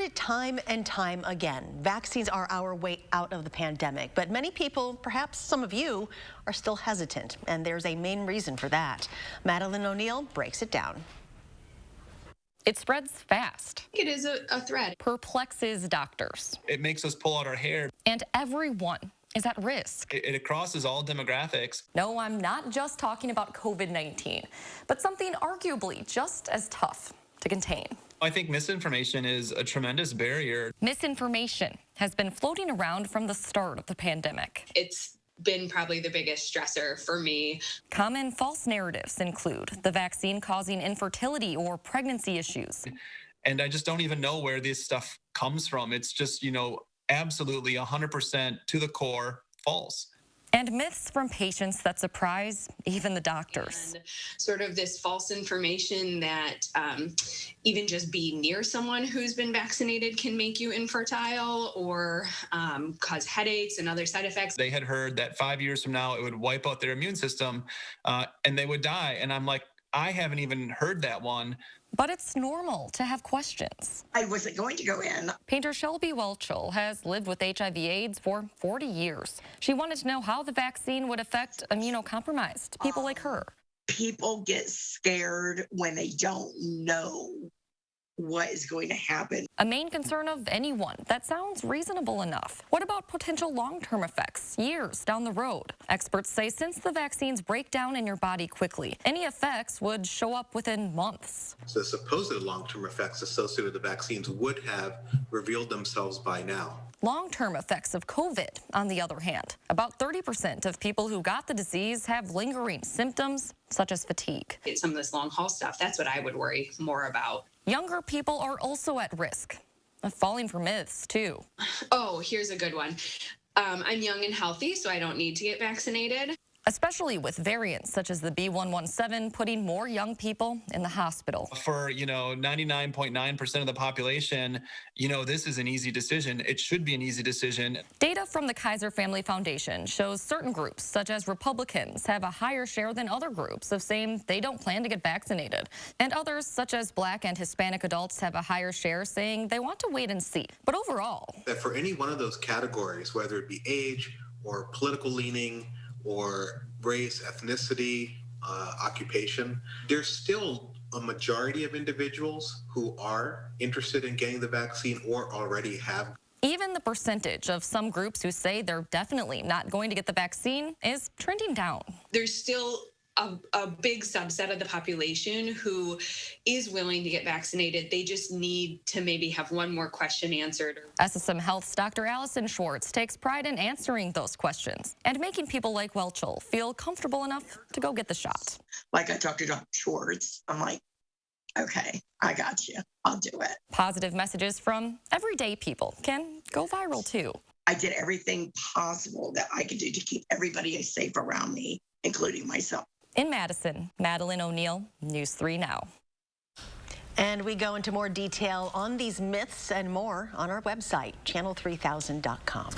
it time and time again. Vaccines are our way out of the pandemic, but many people, perhaps some of you, are still hesitant, and there's a main reason for that. Madeline O'Neill breaks it down. It spreads fast. It is a threat. Perplexes doctors. It makes us pull out our hair. And everyone is at risk. It crosses all demographics. No, I'm not just talking about COVID-19, but something arguably just as tough to contain. I think misinformation is a tremendous barrier. Misinformation has been floating around from the start of the pandemic. It's been probably the biggest stressor for me. Common false narratives include the vaccine causing infertility or pregnancy issues. And I just don't even know where this stuff comes from. It's just, absolutely 100% to the core false. And myths from patients that surprise even the doctors. And sort of this false information that even just being near someone who's been vaccinated can make you infertile or cause headaches and other side effects. They had heard that 5 years from now it would wipe out their immune system and they would die. And I'm like, I haven't even heard that one. But it's normal to have questions. I wasn't going to go in. Painter Shelby Welchel has lived with HIV/AIDS for 40 years. She wanted to know how the vaccine would affect immunocompromised people like her. People get scared when they don't know what is going to happen. A main concern of anyone. That sounds reasonable enough. What about potential long-term effects, years down the road? Experts say since the vaccines break down in your body quickly, any effects would show up within months. So the supposed long-term effects associated with the vaccines would have revealed themselves by now. Long-term effects of COVID, on the other hand. About 30% of people who got the disease have lingering symptoms, such as fatigue. Some of this long-haul stuff, that's what I would worry more about. Younger people are also at risk of falling for myths, too. Oh, here's a good one. I'm young and healthy, so I don't need to get vaccinated. Especially with variants such as the B.1.1.7 putting more young people in the hospital. For, 99.9% of the population, this is an easy decision. It should be an easy decision. Data from the Kaiser Family Foundation shows certain groups, such as Republicans, have a higher share than other groups of saying they don't plan to get vaccinated. And others, such as Black and Hispanic adults, have a higher share saying they want to wait and see. But overall, that for any one of those categories, whether it be age or political leaning, or race, ethnicity, occupation, there's still a majority of individuals who are interested in getting the vaccine or already have. Even the percentage of some groups who say they're definitely not going to get the vaccine is trending down. There's still a big subset of the population who is willing to get vaccinated. They just need to maybe have one more question answered. SSM Health's Dr. Allison Schwartz takes pride in answering those questions and making people like Welchel feel comfortable enough to go get the shot. Like I talked to Dr. Schwartz, I'm like, okay, I got you. I'll do it. Positive messages from everyday people can go viral too. I did everything possible that I could do to keep everybody safe around me, including myself. In Madison, Madeline O'Neill, News 3 Now. And we go into more detail on these myths and more on our website, channel3000.com.